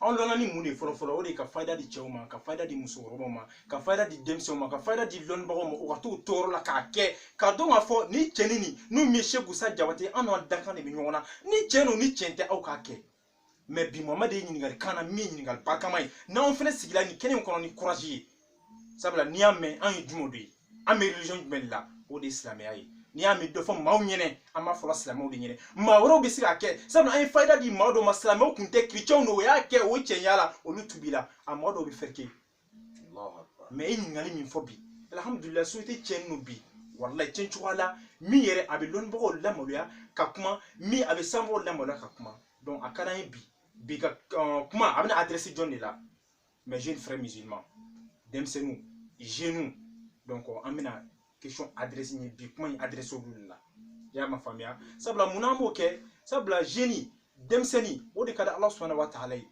an lɔnna ni mun de fɔlɔfɔlɔ o de ka fayida di cɛw ma ka fayida di musokɔrɔbaw ma ka fayida di denmisɛnw ma ka fayida di lɔnnibagaw ma o ka t'u tɔɔrɔ la k'a kɛ ka dɔn k'a fɔ ni cɛ ni nin n'u min ye Seku Usa Jabate an n'an dakan de bɛ ɲɔgɔn na ni cɛ n'o ni cɛn tɛ aw k'a kɛ mais bi Muhamadi ye ɲininkali kan na min ye ɲininkali barikama ye n'anw fana sigila nin kɛnɛ in kɔnɔ ni courage ye sabula n'i y'a mɛn an ye jumɛn de ye an bɛ religion jumɛn de la o de ye silamɛya ye n'i y'a mɛn dɔ fɔ maaw ɲɛnɛ an b'a fɔla silamɛw de ɲɛnɛ maa wɛrɛw bɛ se k'a kɛ sabula an ye fayida di maa dɔw ma silamɛw kun tɛ chrétiens do o y'a kɛ o cɛnya la olu tubila a maa dɔw bɛ fɛrɛ mais e ɲininkali min fɔ bi alhamdulillah société tiɲɛ n'o bi wallahi tiɲɛ cogoya la min yɛrɛ a bɛ lɔnnibagaw lamaloya ka kuma min a bɛ sanbagaw lamaloya ka kuma donc a ka d'an ye bi ka kuma a bɛna adresse jɔn de la mes jeunes frères musulmans denmisɛnninw jeunes donc an bɛna question adresse ni bi kuma in adresse olu la y'a ma faamuya sabula mun an b'o kɛ sabula jeunes denmisɛnnin o de ka di Ala subhanahu wa ta'ala ye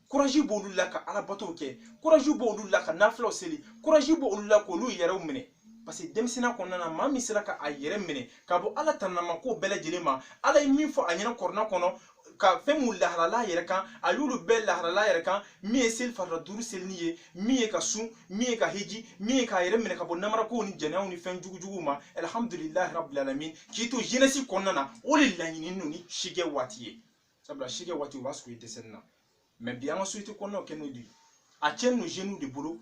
courage b'olu la ka Ala bato kɛ courage b'olu la ka nafilaw seli courage b'olu la k'olu yɛrɛw minɛ parce que denmisɛnninya kɔnɔna na maa min sera ka a yɛrɛ minɛ ka bɔ Ala tanama ko bɛɛ lajɛlen ma Ala ye min fɔ a ɲɛna kɔrɔna kɔnɔ ka fɛn mun laharala a yɛrɛ kan a y'olu bɛɛ laharala a yɛrɛ kan min ye seli farida 5 selini ye min ye ka sun min ye ka hiji min ye k'a yɛrɛ minɛ ka bɔ namarakow ni jɛnɛyaw ni fɛn jugujuguw ma alhamdulillahi rabbil alamin k'i to jeunesse kɔnɔna na o de laɲininen don ni sikɛ waati ye sabula sikɛ waati o b'a sɔrɔ i dɛsɛni na mais bi an ka société kɔnɔnaw kɛ n'o de ye a cɛnni don jeunes de bolo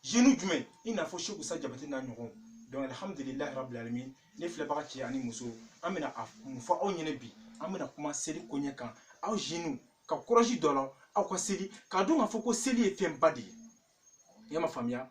jeunes jumɛn i n'a fɔ Seku Usa Jabate n'a ɲɔgɔn donc alhamdulillahi rabbil alamin ne filɛbaga cɛ ani muso an bɛna a mun fɔ aw ɲɛna bi an bɛna kuma seli koɲɛ kan aw jeunes ka courage dɔ la aw ka seli k'a dɔn k'a fɔ ko seli ye fɛnba de ye i y'a ma faamuya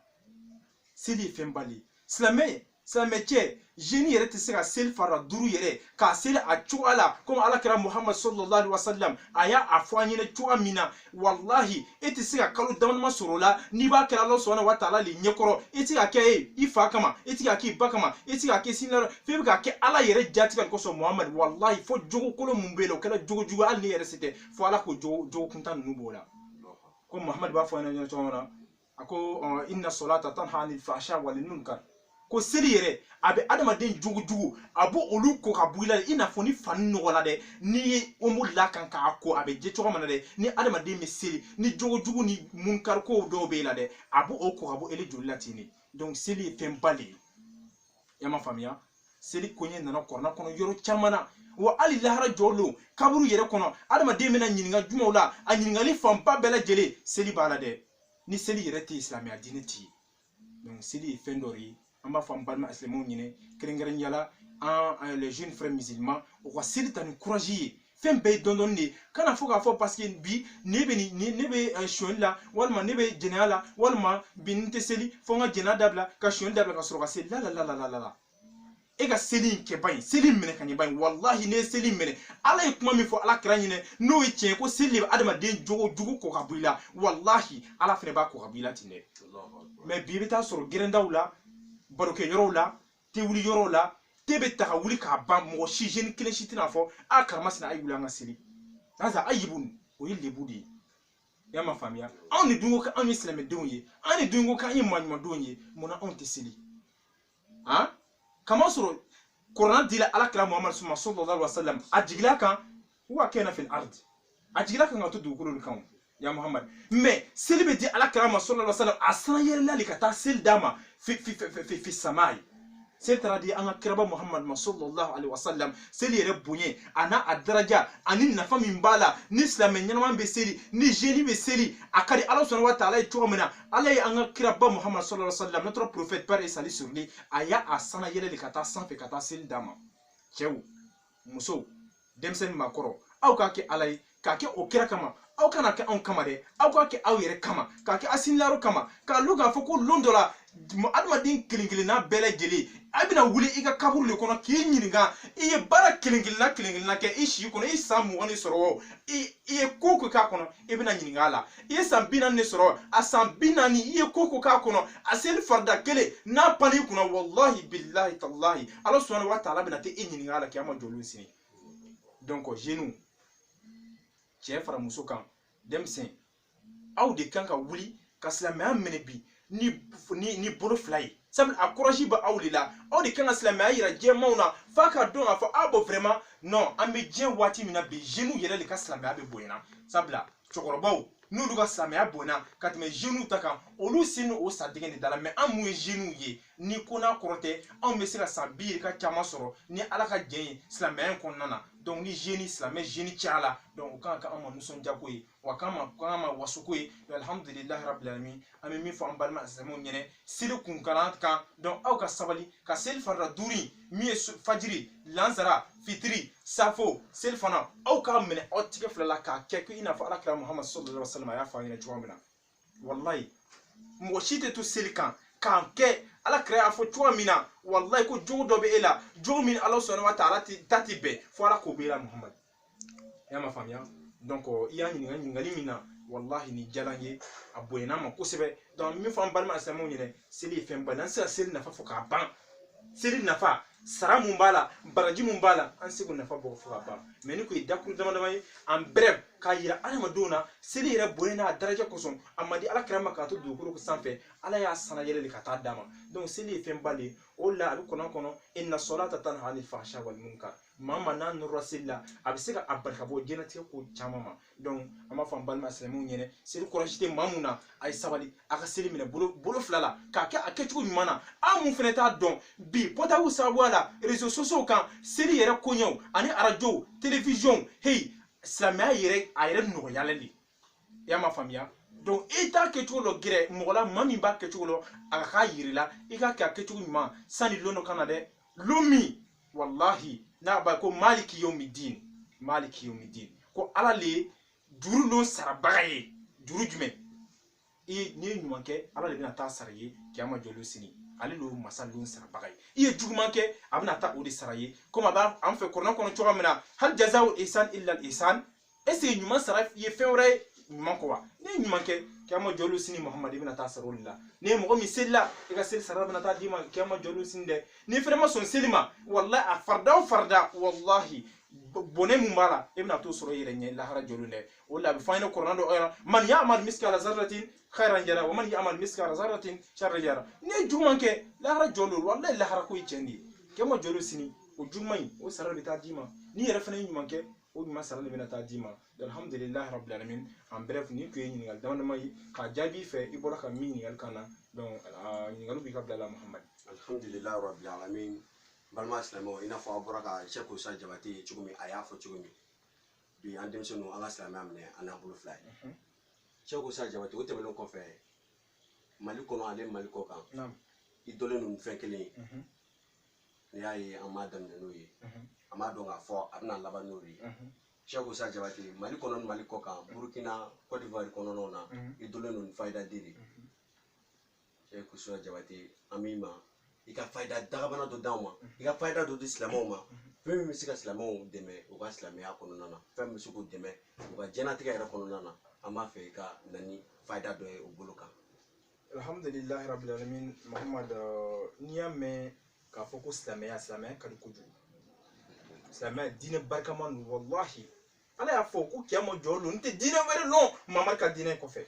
seli ye fɛnba de ye silamɛ cɛ jeunes yɛrɛ tɛ se ka seli farida 5 yɛrɛ k'a seli a cogoya la comme alakira Muhammad sallallahu alaihi wasallam a y'a fɔ an ɲɛna cogoya min na wallahi e tɛ se ka kalo damadama sɔrɔ o la n'i b'a kɛ Ala subhanahu wa ta'ala le ɲɛkɔrɔ i tɛ k'a kɛ i fa kama i tɛ k'a kɛ i ba kama i tɛ k'a kɛ sinila f'e bɛ k'a kɛ Ala yɛrɛ jatigɛ de kosɔn Muhammad wallahi fo jogo kolo mun bɛ yen o kɛra jogo jugu hali ne yɛrɛ se tɛ fo Ala k'o jogo kuntan ninnu b'o la ko Muhammad b'a fɔ an ɲɛna cogo min na a ko inna salata tanha anil fahsha wal munkar ko seli yɛrɛ a bɛ adamaden jugujugu a b'o olu ko ka bɔ i la i n'a fɔ ni fani nɔgɔ la dɛ n'i ye omo la kan k'a ko a bɛ jɛ cogo min na dɛ ni adamaden bɛ seli ni jogojugu ni munkar kow dɔw bɛ yen la dɛ a b'o ko ka bɔ ele joli la ten de donc seli ye fɛnba de ye i y'a ma faamuya seli koɲɛ nana kɔrɔna kɔnɔ yɔrɔ caman na wa hali lahara jɔ don kaburu yɛrɛ kɔnɔ adamaden bɛna ɲininka jumɛnw la a ɲininkali fanba bɛɛ lajɛlen seli b'a la dɛ ni seli yɛrɛ tɛ yen silamɛya diinɛ tɛ yen donc seli ye fɛn dɔ de ye an b'a fɔ an balima silamɛw ɲinɛ kɛrɛnkɛrɛnnenya la an les jeunes frères musulmans u ka seli ta ni courage ye fɛn bɛɛ ye dɔɔni de kana fɔ k'a fɔ parce que bi ne bɛ sonyali la walima ne bɛ jɛnɛya la walima bi n tɛ seli fo n ka jɛnɛya dabila ka sonyali dabila ka sɔrɔ ka seli la e ka seli in kɛ ban ye seli minɛ ka ɲɛ ban ye wallahi ne ye seli minɛ Ala ye kuma min fɔ Ala kira ɲinɛ n'o ye tiɲɛ ko seli de bɛ adamaden jogo ko ka bɔ i la wallahi Ala fana b'a ko ka bɔ i la ten dɛ mais bi i bɛ taa sɔrɔ gɛrɛndaw la barokɛ yɔrɔw la tɛ wuli yɔrɔw la te bɛ ta ka wuli k'a ban mɔgɔ si jeune kelen si tɛna fɔ a karama sina a ye wuli an ka seli nasa a yibu o ye lebu de ye i y'a ma faamuya anw de dun ko k'anw ye silamɛdenw ye anw de dun ko k'an ye maaɲumandenw ye munna anw tɛ seli han kama sɔrɔ kɔrɔna dila alakira Muhammad sallallahu alaihi wasallam a jigila kan wa kana fil ard a jigila kan ka to dugukolo de kan ya Muhammad mais seli bɛ di alakira sallallahu alaihi wasallam a san yɛrɛla de ka taa seli d'a ma fi samai seli taara di an ka kiraba Muhammad sallallahu alaihi wasallam seli yɛrɛ bonɲɛ a n'a a daraja ani nafa min b'a la ni silamɛ ɲɛnama bɛ seli ni jeune bɛ seli a ka di Ala subhanahu wa ta'ala ye cogo min na Ala ye an ka kiraba Muhammad sallallahu alaihi wasallam notre prophète paix et salut sur lui a y'a a sana yɛlɛ de ka taa sanfɛ ka taa seli d'a ma cɛw musow denmisɛnnin maakɔrɔ aw k'a kɛ Ala ye k'a kɛ o kira kama aw kana kɛ anw kama dɛ aw k'a kɛ aw yɛrɛ kama k'a kɛ asinilaro kama k'a lɔn k'a fɔ ko lon dɔ la adamaden kelen-kelenna bɛɛ lajɛlen a bɛna wuli i ka kaburu de kɔnɔ k'i ɲininka i ye baara kelen-kelenna kɛ i si kɔnɔ i san 20 sɔrɔ o i ye ko k'a kɔnɔ i bɛna ɲininka a la i ye san 40 de sɔrɔ a san 40 i ye ko k'a kɔnɔ a seli farida kelen n'a panna i kunna wallahi billahi tallahi Ala subhanahu wa ta'ala bɛna tɛ i ɲininka a la kiyama jɔlenw sini donc jeunes cɛ fara muso kan denmisɛn aw de kan ka wuli ka silamɛya minɛ bi ni bolo fila ye sabu a courage bɛ aw de la aw de kan ka silamɛya yira diɲɛmaw na f'a ka dɔn k'a fɔ a bɔ vraiment non an bɛ diɲɛ waati min na bi jeunes yɛrɛ de ka silamɛya bɛ bonyana sabula cɛkɔrɔbaw n'olu ka silamɛya bonya ka tɛmɛ jeunes ta kan olu sen o sa dingɛ de da la mais an mun ye jeunes ye ni ko n'a kɔrɔ tɛ anw bɛ se ka san 20 ka caman sɔrɔ ni ala ka jɛn ye silamɛya in kɔnɔna na donc ni jeunes silamɛ jeunes caya la donc o kan ka an ma nisɔndiya ko ye wa kan ma waso ko ye alhamdulilahi rabbil alamin an bɛ min fɔ an balima silamɛw ɲɛna seli kunkalan kan donc aw ka sabali ka seli farida 5 min ye fajiri lansara fitiri safo seli fana aw ka minɛ aw tigɛ fila la k'a kɛ ko i n'a fɔ alakira muhammad sallallahu alaihi wasallam a y'a fɔ an ɲɛna cogoya min na wallahi mɔgɔ si tɛ to seli kan k'an kɛ alakira y'a fɔ cogoya min na wallahi ko jogo dɔ bɛ e la jogo min ala subhanahu wa ta'ala ta ti bɛn fo ala k'o bɛ e la muhammad y'a ma faamuya donc i y'a ɲininkali min na wallahi ni diyara n ye a bonyana ma kosɛbɛ donc min fɔ an balima silamɛw ɲɛna seli ye fɛn ba de an tɛ se ka seli nafa fɔ k'a ban seli nafa sara mun b'a la baraji mun b'a la an se k'o nafa bɔ fo ka ban mais ni ko ye dakuru dama dama ye en bref k'a yira adamadenw na seli yɛrɛ bonya n'a daraja kosɔn a ma di alakira ma k'a to dugukolo sanfɛ ala y'a sana yɛlɛ de ka taa d'a ma donc seli ye fɛn ba de ye o la a bɛ kɔnɔ kɔnɔ inna salata tanha anil fahsha wal munkar maa ma n'a nɔrɔla seli la a bɛ se ka a barika bɔ diɲɛlatigɛ ko caman ma donc an b'a fɔ an balima silamɛw ɲɛna seli kɔlɔsi tɛ maa mun na a ye sabali a ka seli minɛ bolo fila la k'a kɛ a kɛcogo ɲuman na an mun fana t'a dɔn bi portable sababuya la réseaux sociaux kan seli yɛrɛ koɲɛw ani arajow télévision hey silamɛya yɛrɛ a yɛrɛ nɔgɔyalen de y'a ma faamuya donc i t'a kɛcogo dɔ gɛrɛ mɔgɔ la maa min b'a kɛcogo dɔ a ka k'a yiri la i k'a kɛ a kɛcogo ɲuman sani lon dɔ ka na dɛ lon min wallahi n'a b'a ko maliki yawmidin ko ala le ye juru lon sarabaga ye juru jumɛn n'i ye ɲuman kɛ ala le bɛna taa sara ye kiyama jɔlen sini ale lo masa lon sarabaga ye i ye juguman kɛ a bɛna taa o de sara ye komi a b'a an fɛ kɔrɔna kɔnɔ cogoya min na hal jazaa'ul ihsan illa al ihsan est ce que ɲuman sara ye fɛn wɛrɛ ye ɲuman kɔ wa n'i ye ɲuman kɛ kiyama jɔlen sini muhamadi i bɛna taa sara o de la n'i ye mɔgɔ min seli la i ka seli sara bɛna taa d'i ma kiyama jɔlen sini dɛ n'i fɛnɛ ma sɔn seli ma wallahi a farida o farida wallahi bɔnɛ mun b'a la i bɛna t'o sɔrɔ i yɛrɛ ɲɛ lahara jɔlen dɛ o de la a bɛ fɔ an ɲɛna kɔrɔna dɔ man ya'mal miskala zarratin khairan yara wa man ya'mal miskala zarratin sharran yara n'i ye juguman kɛ lahara jɔlen wallahi lahara ko ye tiɲɛ de ye kiyama jɔlen sini o juguman in o sara bɛ taa d'i ma n'i yɛrɛ fɛnɛ ye ɲuman kɛ o ɲuman sara de bɛna taa d'i ma alhamdulilahi rabbil alamin en bref ni tun ye ɲininkali dama dama ye k'a jaabi fɛ i bɔra ka min ɲininkali kan na donc ɲininkaliw b'i ka bila la muhamadi alhamdulilahi rabbil alamin balima silamɛw i n'a fɔ a bɔra ka Sheikh Usa Jabate ye cogo min a y'a fɔ cogo min bi an denmisɛnninw an ka silamɛya minɛ an n'a bolo fila ye Sheikh Usa Jabate o tɛmɛnen kɔfɛ Mali kɔnɔ ale Mali kɔ kan i dɔlen don fɛn kelen ye n'i y'a ye an m'a daminɛ n'o ye an m'a dɔn k'a fɔ a bɛna laban n'o ye Sheikh Usa Jabate Mali kɔnɔ ni Mali kɔ kan Burkina Côte d'Ivoire kɔnɔnaw na i dɔlen don fayida de Sheikh Usa Jabate an b'i ma i ka fayida dagabana dɔ d'anw ma i ka fayida dɔ di silamɛw ma fɛn min bɛ se ka silamɛw dɛmɛ u ka silamɛya kɔnɔna na fɛn min bɛ se k'u dɛmɛ u ka diɲɛlatigɛ yɛrɛ kɔnɔna na an b'a fɛ i ka na ni fayida dɔ ye o bolo kan alhamdulilahi rabbil alamin muhammad n'i y'a mɛn k'a fɔ ko silamɛya ka di kojugu silamɛya diinɛ barikama don wallahi ala y'a fɔ ko kiyama jɔ don n tɛ diinɛ wɛrɛ lɔn mamadu ka diinɛ kɔfɛ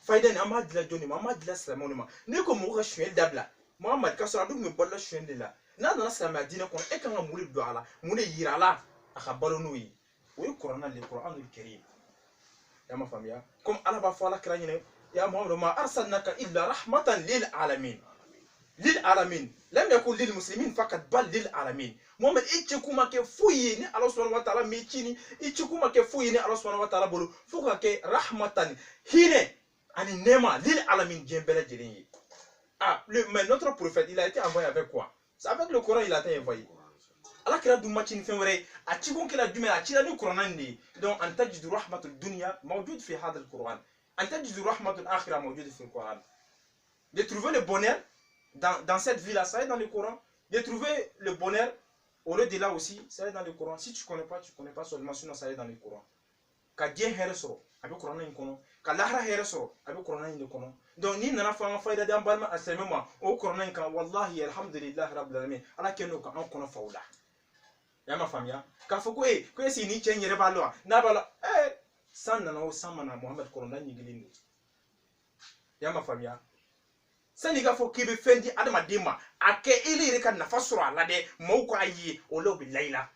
fayida nin an b'a dilan jɔn de ma an b'a dilan silamɛw de ma n'i ko mɔgɔ ka suɲɛ dabila muhammad ka sɔrɔ a dun bɛ balola suɲɛ de la n'a nana silamɛya diinɛ kɔnɔ e kan ka mun de don a la mun de yira a la a ka balo n'o ye o ye kuranna le kuranul karim y'a ma faamuya comme ala b'a fɔ ala kira ɲinɛ ya muhammad ma arsalnaka illa rahmatan lil alamin lam yakun lil muslimin faqat bal lil alamin muhammad i ci kuma kɛ foyi ye ni ala subhanahu wa ta'ala mi ci ni i ci kuma kɛ foyi ye ni ala subhanahu wa ta'ala bolo fo ka kɛ rahmatan hinɛ ani nɛɛma lil alamin diɲɛ bɛɛ lajɛlen ye mais notre prophète il a été envoyé avec quoi? C'est avec le Coran il a été envoyé. Allah kira dum ma ci ni fɛn wɛrɛ ye a ci kun kɛla jumɛn a cila ni kuranna nin de ye donc an tajidu rahmatul dunya mawjud fi hadha al Quran an tajidu rahmatul akhirah mawjud fi al Quran. De trouver le bonheur dans cette vie là ça est dans le Coran. De trouver le bonheur au lieu de là aussi ça est dans le Coran. Si tu connais pas seulement sinon ça est dans le Coran. Ka diɲɛ hɛrɛ sɔrɔ a bɛ kuranna in kɔnɔ ka lahara hɛrɛ sɔrɔ a bɛ kuranna in de kɔnɔ donc ni nana fɔ an ka fayida di an balima silamɛ ma o kuranna in kan wallahi alhamdulilahi rabbil alamin ala kɛ n'o ka an kɔnɔ faw la y'a ma faamuya k'a fɔ ko ko esi ni cɛ in yɛrɛ b'a la wa n'a b'a la san nana o san mana muhammed kɔrɔna ɲigilen don y'a ma faamuya sani k'a fɔ k'i bɛ fɛn di adamaden ma a kɛ i yɛrɛ ka nafa sɔrɔ a la dɛ maaw k'a ye o la u bɛ layila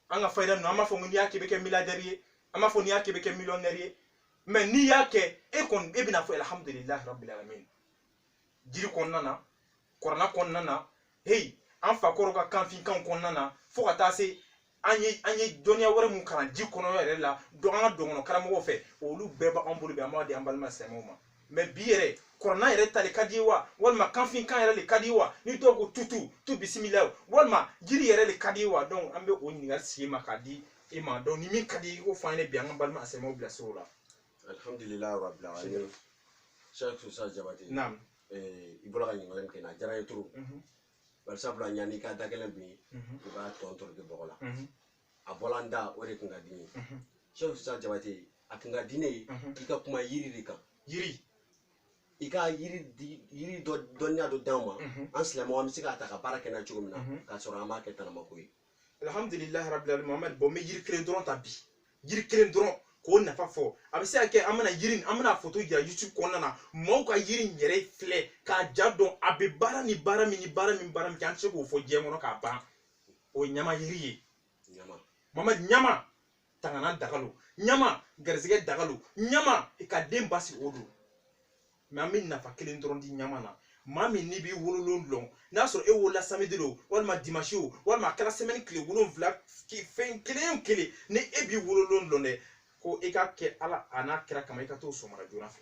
an ka fayida ninnu an b'a fɔ ko n'i y'a k'i bɛ kɛ milliardaire ye ama fo ni y'a kɛ bɛ kɛ millionnaire ye mais n'i y'a kɛ e kɔni e bɛna fɔ alhamdulilahi rabbil alamin jiri kɔnɔna na kuranna kɔnɔna na hey an fakɔrɔ ka kanfinkan kɔnɔna na fo ka taa se an ye dɔnniya wɛrɛ mun kalan ji kɔnɔ yɛrɛ la dɔn an ka dɔnkɔnɔ karamɔgɔw fɛ olu bɛɛ b'an bolo bi an b'a di an balima silamɛw ma mais bi yɛrɛ kuranna yɛrɛ ta de ka di ye wa walima kanfinkan yɛrɛ de ka di ye wa ni dɔw ko tu bisimila walima jiri yɛrɛ de ka di ye wa donc an bɛ o ɲininkali sigi ma k'a di e ma donc ni min ka di i ko fɔ an ye bi an ka balima silamɛw bila siraw la alhamdulilahi rabbil alamin Cheikh Susa Jabate naam i bɔra ka ɲininkali min kɛ na a diyara n ye trop bari sabula ɲani i ka da kelen bi i b'a tɔn tɔrɔki bɔgɔ la a bɔla n da o de tun ka di n ye Cheikh Susa Jabate a tun ka di ne ye i ka kuma yiri de kan yiri i ka yiri dɔnniya dɔ d'an ma an silamɛw an bɛ se k'a ta ka baara kɛ n'a cogo min na k'a sɔrɔ an b'a kɛ tanamako ye alhamdulilahi rabbil alamin Mohamed bon n bɛ yiri kelen dɔrɔn ta bi yiri kelen dɔrɔn k'o nafa fɔ a bɛ se ka kɛ an bɛna photo jira YouTube kɔnɔna na maaw ka yiri yɛrɛ filɛ k'a ja dɔn a bɛ baara ni baara min kɛ an tɛ se k'o fɔ diɲɛ kɔnɔ k'a ban o ye ɲama yiri ye Mohamed ɲama tangana dagalo ɲama garisɛgɛ dagalo ɲama ka den basigi o don mais an bɛ nafa kelen dɔrɔn di ɲama na maa min n'i b'i wololon dɔn n'a sɔrɔ e wolola samedi o walima dimanche o walima a kɛra semaine tile 7 fɛn kelen o kelen ni e b'i wololon dɔn dɛ ko e ka kɛ ala a n'a kɛra kama i ka t'o sɔgɔmada joona fɛ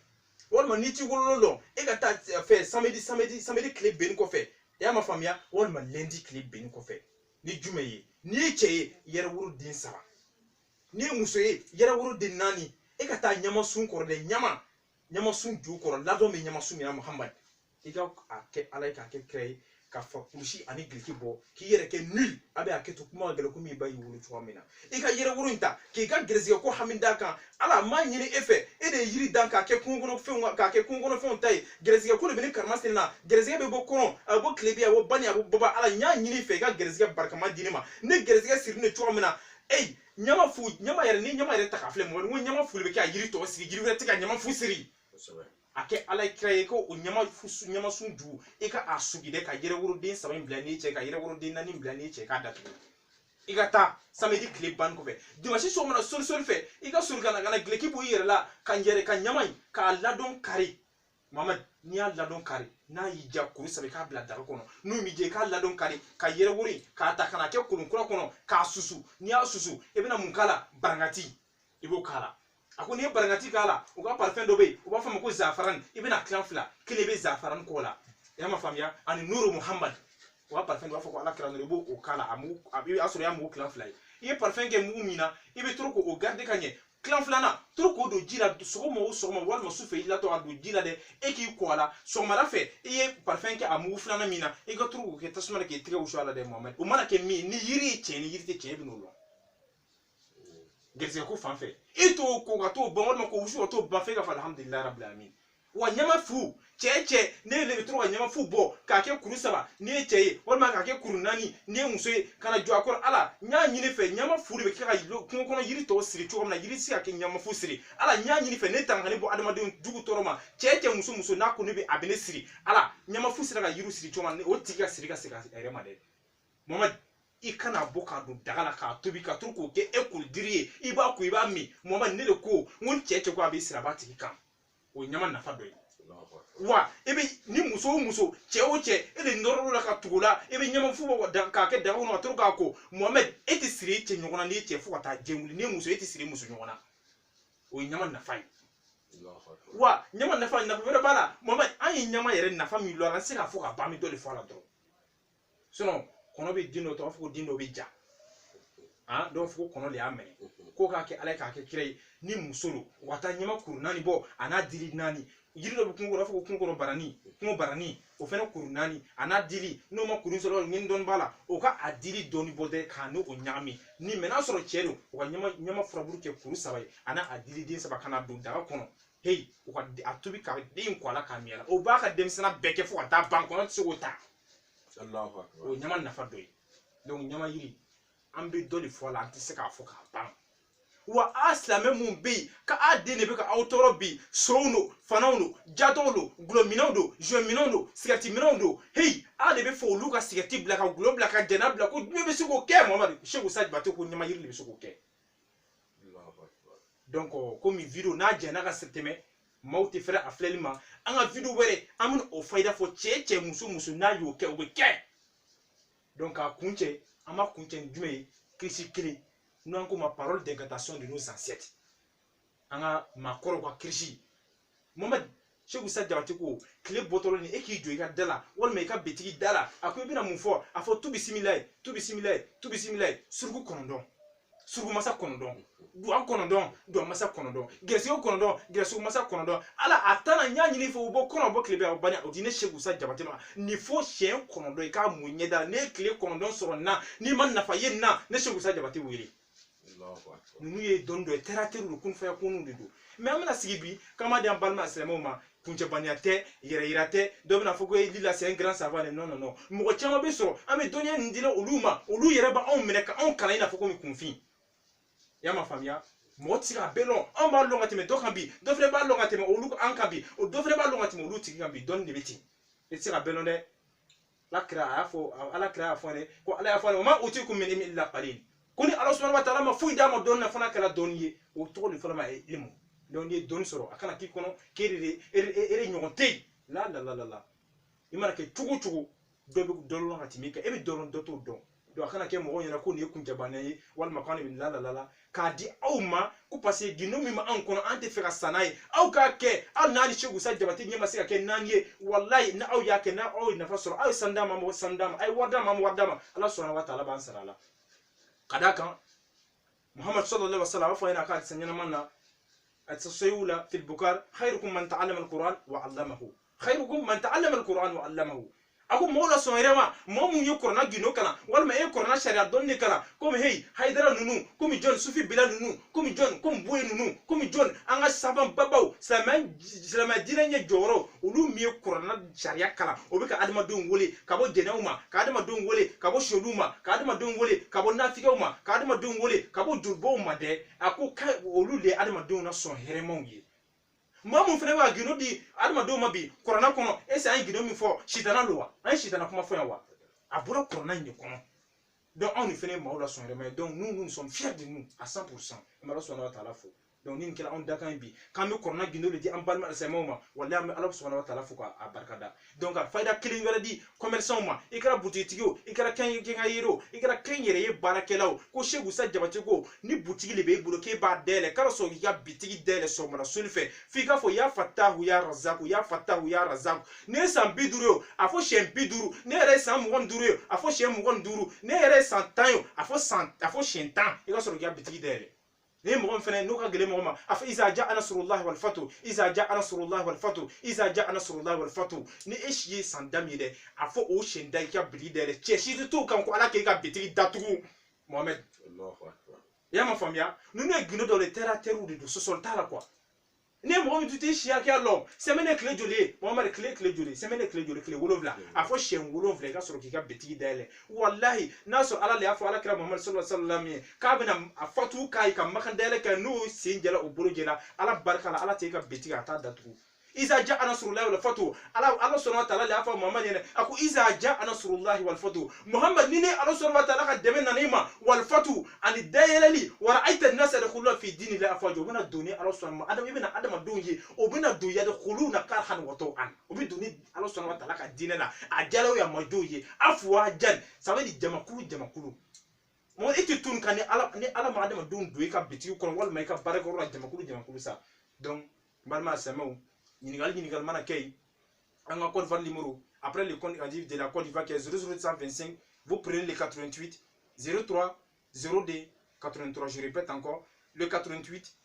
walima n'i t'i wololon dɔn e ka taa fɛ samedi tile benni kɔfɛ i y'a ma faamuya walima lundi tile benni kɔfɛ ni jumɛn ye n'i ye cɛ ye yɛrɛ woro den 3 n'i ye muso ye yɛrɛ woro den 4 e ka taa ɲamasun kɔrɔ dɛ ɲamasun ju kɔrɔ ladɔn bɛ ɲamasun min na Muhammad i ka a kɛ ala ye k'a kɛ kira ye ka fa kulusi ani giliki bɔ k'i yɛrɛ kɛ nul a bɛ a kɛ to kuma ka gɛlɛn komi i ba y'i wolo cogoya min na i ka yɛrɛ woro in ta k'i ka gɛrɛsɛgɛ ko hami d'a kan ala m'a ɲini e fɛ e de ye yiri dan k'a kɛ kungo kɔnɔfɛnw ta ye gɛrɛsɛgɛ ko de bɛ ni karama sen na gɛrɛsɛgɛ bɛ bɔ kɔnɔ a bɛ bɔ tile bi a bɛ bɔ bani a bɛ bɔba ala n y'a ɲini i fɛ i ka gɛrɛsɛgɛ barikama di ne ma ne gɛrɛsɛgɛ siri ne cogoya min na ɲama yɛrɛ ni ɲama yɛrɛ ta k'a filɛ mɔgɔ ni ko ɲama fu bɛ kɛ a yiri tɔ siri jiri wɛrɛ tɛ ka ɲama fu siri a kɛ ala kira ye ko o ɲamasun ju i ka a sugi dɛ ka yɛrɛ woro den 3 in bila n'i cɛ ka yɛrɛ woro den 4 bila n'i cɛ k'a datugu i ka taa samedi tile banni kɔfɛ dimanche sɔgɔmada soli fɛ i ka soli ka na gileki bɔ i yɛrɛ la ka ɲama in k'a ladɔn kari Mohamed n'i y'a ladɔn kari n'a y'i ja kuru 3 i k'a bila daga kɔnɔ n'u m'i diya i k'a ladɔn kari ka yɛrɛ woro in k'a ta ka na kɛ kolon kura kɔnɔ k'a susu n'i y'a susu i bɛna mun k'a la barangati i b'o k'a la a ko n'i ye barangati k'a la u ka parfum dɔ bɛ yen u b'a fɔ a ma ko zafaran i bɛna kilan 2 kelen bɛ zafaran kɔ la i y'a ma faamuya ani nuru Muhammad u ka parfum dɔ b'a fɔ ko ala kira nuru i b'o k'a la a y'a sɔrɔ i y'a mugu kilan 2 ye i ye parfum kɛ mugu min na i bɛ to k'o garder ka ɲɛ kilan 2nan to k'o don ji la sɔgɔma o sɔgɔma walima su fɛ i latɔ ka don ji la dɛ e k'i ko a la sɔgɔmada fɛ i ye parfum kɛ a mugu 2nan min na i ka to k'o kɛ tasuma la k'i tɛgɛ wusu a la dɛ Mohamed o mana kɛ min ni yiri ye tiɲɛ ni yiri tɛ tiɲɛ i bɛ n'o dɔn gɛrɛsɛgɛ ko fan fɛ e t'o ko ka t'o ban walima k'o wusu ka t'o ban f'e ka fɔ alhamdulilahi rabbil alamin wa ɲama fu cɛ ne bɛ to ka ɲama fu bɔ k'a kɛ kuru 3 n'i ye cɛ ye walima k'a kɛ kuru 4 n'i ye muso ye ka na jɔ a kɔrɔ ala n y'a ɲini fɛ ɲama fu de bɛ kɛ ka kungo kɔnɔ yiri tɔw siri cogo min na yiri tɛ se ka kɛ ɲama fu siri ala n y'a ɲini fɛ ne tanga ka ne bɔ adamadenw jugu tɔɔrɔ ma cɛ muso n'a ko ne bɛ a bɛ ne siri ala ɲama fu sera ka yiri siri cogo min na o tigi ka siri ka segin a yɛrɛ ma dɛ Mohamed i kana bɔ k'a don daga la k'a tobi ka to k'o kɛ e kolidiri ye i b'a ko i b'a min Mohamed ne de ko n ko cɛ ko a bɛ siri a b'a tigi kan o ye ɲama nafa dɔ ye wa e bɛ ni muso o muso cɛ o cɛ e de nɔrɔ la ka tugu la e bɛ ɲama fu bɔ k'a kɛ daga kɔnɔ ka to k'a ko Mohamed e tɛ siri e cɛ ɲɔgɔn na n'i ye cɛ fo ka taa jɛ wuli n'i ye muso e tɛ siri muso ɲɔgɔn na o ye ɲama nafa ye wa ɲama nafa wɛrɛ b'a la Mohamed an ye ɲama yɛrɛ nafa min lɔ an tɛ se k'a fɔ ka ban mi dɔ de fɔ a la dɔrɔn sinon kɔnɔ bɛ den dɔ tɔgɔ fɔ ko den dɔ bɛ ja dɔw fɔ ko kɔnɔ de y'a minɛ ko k'a kɛ ala ye k'a kɛ kira ye ni muso don u ka taa ɲama kuru 4 bɔ a n'a dili 4 yiri dɔ bɛ kungo kɔnɔ a fɔ ko kungo barani o fana kuru 4 a n'a dili n'o ma kuru sɔrɔ ŋɛni dɔɔni b'a la o ka a dili dɔɔni bɔ dɛ k'a n'o ɲagami ni mɛ n'a sɔrɔ cɛ don u ka ɲama furaburu kɛ kuru 3 ye a n'a a dili den 3 ka na don daga kɔnɔ u ka a tobi ka den kɔ a la k'a mi a la o b'a ka denmisɛnninya bɛɛ kɛ fo ka taa ban kɔnɔ tɛ se k'o ta o ye ɲama nafa dɔ ye donc ɲama yiri an bɛ dɔ de fɔ a la an tɛ se k'a fɔ k'a ban wa a silamɛ mun bɛ yen k'a den de bɛ ka aw tɔɔrɔ bi sow don fanaw don jatɔw don gulɔminɛw don zuwɛminɛw don sigɛritiminɛw don ala de bɛ fɔ olu ka sigɛriti bila ka gulɔ bila ka jɛnɛ bila ko jumɛn bɛ se k'o kɛ Mohamadu Seku Usa Jabate ko ɲama yiri de bɛ se k'o kɛ donc comme vidéo n'a jɛna ka tɛmɛ maaw tɛ fɛrɛ a filɛli ma an ka vidéo wɛrɛ an bɛna o fayida fɔ cɛ muso n'a y'o kɛ o bɛ kɛ donc a kun cɛ an b'a kun cɛ ni jumɛn ye kirisi kelen n'an ko ma parole d'incantation de nos ancêtres an ka maakɔrɔw ka kirisi Mohamed Seku Usa Jabate ko tile bɔtɔlɔ ni e k'i jɔ i ka da la walima i ka bitigi da la a ko i bɛna mun fɔ a fɔ tu bisimilayi tu bisimilayi tu bisimilayi suruku kɔnɔntɔn suruku masa kɔnɔntɔn duwa kɔnɔntɔn duwa masa kɔnɔntɔn gɛrɛsɛgɛ kɔnɔntɔn gɛrɛsɛgɛ masa kɔnɔntɔn ala a ta na n y'a ɲini fɛ o bɔ kɔnɔ bɔ tile bɛ a bani o di ne Seku Usa Jabate ma nin fɔ siɲɛ kɔnɔntɔn i k'a mun ɲɛda la ne ye tile kɔnɔntɔn sɔrɔ na n'i ma nafa ye na ne Seku Usa Jabate wele ninnu ye dɔnni dɔ ye terre à terre de kun faya kunun de don mais an bɛna sigi bi k'an b'a di an balima silamɛw ma kuncɛbaniya tɛ yɛrɛ yira tɛ dɔ bɛna fɔ ko lila c'est un grand savant non non non mɔgɔ caman bɛ sɔrɔ an bɛ dɔnniya nin dila olu ma olu yɛrɛ b'anw minɛ ka anw kalan i n'a fɔ komi kunfin y'a ma faamuya mɔgɔ tɛ se k'a bɛɛ lɔn anw b'a lɔn ka tɛmɛ dɔ kan bi dɔ fana b'a lɔn ka tɛmɛ olu an kan bi o dɔ fana b'a lɔn ka tɛmɛ olu tigi kan bi dɔnni de bɛ ten i tɛ se k'a bɛɛ lɔn dɛ ala kira y'a fɔ dɛ ko ala y'a fɔ dɛ o ma utikum min ilmin illa qalil ko ni ala subhanahu wa ta'ala ma foyi d'a ma dɔnni na fana kɛra dɔnni ye o tɔgɔ de fɔlɔ ma ye ilmu donc n'i ye dɔnni sɔrɔ a kana k'i kɔnɔ k'e de ɲɔgɔn tɛ yen la i mana kɛ cogo cogo dɔ bɛ dɔ lɔn ka tɛmɛ i kan e bɛ dɔ lɔn dɔ t'o dɔn donc a kana kɛ mɔgɔw ɲɛna ko nin ye kuncɛbaniya ye walima k'an de bɛ la k'a di aw ma ko parce que gindo min b'anw kɔnɔ an tɛ fɛ ka sa n'a ye aw k'a kɛ aw n'a ni Seku Usa Jabate ɲɛ ma se ka kɛ naani ye walayi ni aw y'a kɛ n'aw ye nafa sɔrɔ aw ye sanu d'a ma sanu d'a ma a ye wari d'a ma wari d'a ma ala sɔnna wa ta'ala b'an sara a la ka d'a kan Muhammad sallallahu alaihi wa sallam a b'a fɔ a ɲɛna a ka hadisa ɲɛnama na التصيولة في البكار خيركم من تعلم القرآن وعلمه خيركم من تعلم القرآن وعلمه ako mola sonrema momu yo korona gino kana walma e korona sharia donni kana comme hey haydara nunu comme John Sufi Bilal nunu comme John comme Boye nunu comme John anga saban babaw salama diranye joro olu mi korona sharia kala obika adama don wole kabo jenauma ka adama don wole kabo shoduma ka adama don wole kabo nafigauma ka adama don wole kabo durbo ma de ako ka olu le adama don na son heremon yi mamu fene wa gino di adama do mabi korona kono ese an gino mi fo shitana lowa an shitana kuma fo yawa abura korona ni kono donc on fene maola son remè donc nous sommes fiers de nous à 100% Allah subhanahu wa ta'ala fo donc ni kila on dakan bi quand me korona gino le di an balma sa moma wallahi Allah subhanahu wa ta'ala fo ka barkada donc fayda kilin wala di commerçant ma ikra boutique yo ikra kan yero ikra kan yere ye barakelaw ko Seku Usa Jabate ko ni boutique le be bloqué ba dele kala so ya bitigi dele so mala sulfe fika fo ya fatahu ya razaku ya fatahu ya razaku ne san biduro afo shen biduru ne re san mugon duro afo shen mugon duru ne re san tanyo afo shen tan ika so ya bitigi dele ne mugon fene no ka gele mugoma afo iza jaa nasrullahi wal fatu iza jaa nasrullahi wal fatu iza jaa nasrullahi wal fatu ni eshiye san damide afo o shen dai ka bitigi dele cheshi to kan ko ala ke ka bitigi datugu Mohamed Allahu akbar ya ma famia nous ne gino dans les terre à terre ou de ce soldat là quoi ne mo mi tuti shia ki allo semene clé jolé Mohamed clé jolé semene clé jolé clé wolovla afo shen wolovla ka soro ki ka betigi dele wallahi naso ala le afo ala kira Muhammad sallallahu alaihi wasallam ka bina afatu kai ka makan dele ka no sinjela o bolo jela ala barka ala te ka betigi ata datu iza jaa nasrullahi wal fatu Allah subhanahu wa ta'ala la fa Muhammad ne aku iza jaa nasrullahi wal fatu Muhammad ni ne Allah subhanahu wa ta'ala ka deme nanima wal fatu ani dayelali wa ra'aita an-nas yadkhuluna fi dinillahi afwaja bina duni Allah subhanahu adam ibn adam dunyi o bina du yadkhuluna qarhan wa taw'an o bi duni Allah subhanahu wa ta'ala ka dinela ajalo ya majuyi afwajan sabe di jamakulu mo iti tun kan ni ala ma adam dun du ka biti ko wal mai ka baraka ro jamakulu sa donc balma samou Nigal mana kay en Côte d'Ivoire numéro après le compte de la Côte d'Ivoire qui est 00125 vous prenez le 88 03 02 83 je répète encore le 88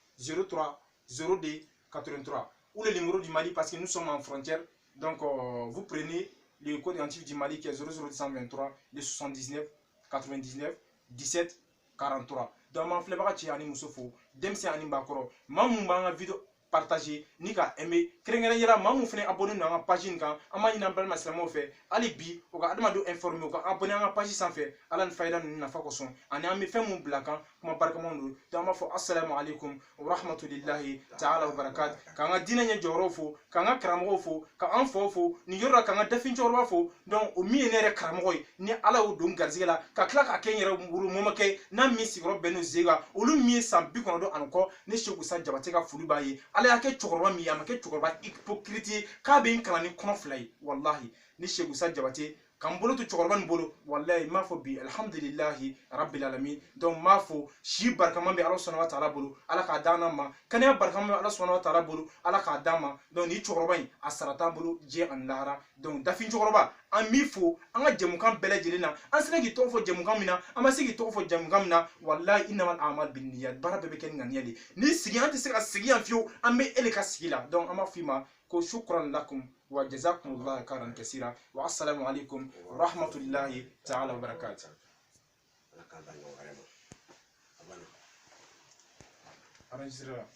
03 02 83 ou le numéro du Mali parce que nous sommes en frontière donc vous prenez le code identifiant du Mali qui est 00123 le 79 99 17 43 dans ma flebaka ci ani musofo dem si ani bakoro mamu banga vidéo partager ni ka aimer krengere yela mamu fene abonné na page kan ama ina balma islamo fe ali bi o ka adama do informer o ka abonné na page sanfɛ ala ni fayda ni nafa ko son ani am fɛn mun bila kan kuma barkama do dama fo assalamu alaikum wa rahmatullahi ta'ala wa barakat ka nga dina nya joro fo ka nga karamo fo ka an fo ni yoro ka nga dafin joro fo donc o mi ne re karamo ni ala o don garzigala ka kla ka ken yere wuru momake na mi sigoro benu zega olu mi sam bi kono do anko ni shegu sa jabate ka fulu baye ala yake chokoroba mi amake chokoroba hypocrite ka be nkala ni kono flay wallahi ni shegu sa jabate kambolo to chokoroban bolo wallahi ma fo bi alhamdulillahi rabbil alamin donc ma fo shi barkama be Allah subhanahu wa ta'ala bolo ala ka dana ma kane barkama be Allah subhanahu wa ta'ala bolo ala ka dama donc ni chokoroban asarata bolo je an lara donc dafin chokoroba an mi fo an ga jemukan bele jelina an sene gi to fo jemukan mina an ma sigi to fo jemukan mina wallahi innamal a'mal binniyat bara be ken nganiyali ni sigi anti sega sigi an fio an me ele ka sigi la donc ama fima ko shukran lakum وجزاكم الله خيرا كثيرا والسلام عليكم ورحمة الله تعالى وبركاته. أرنجرا.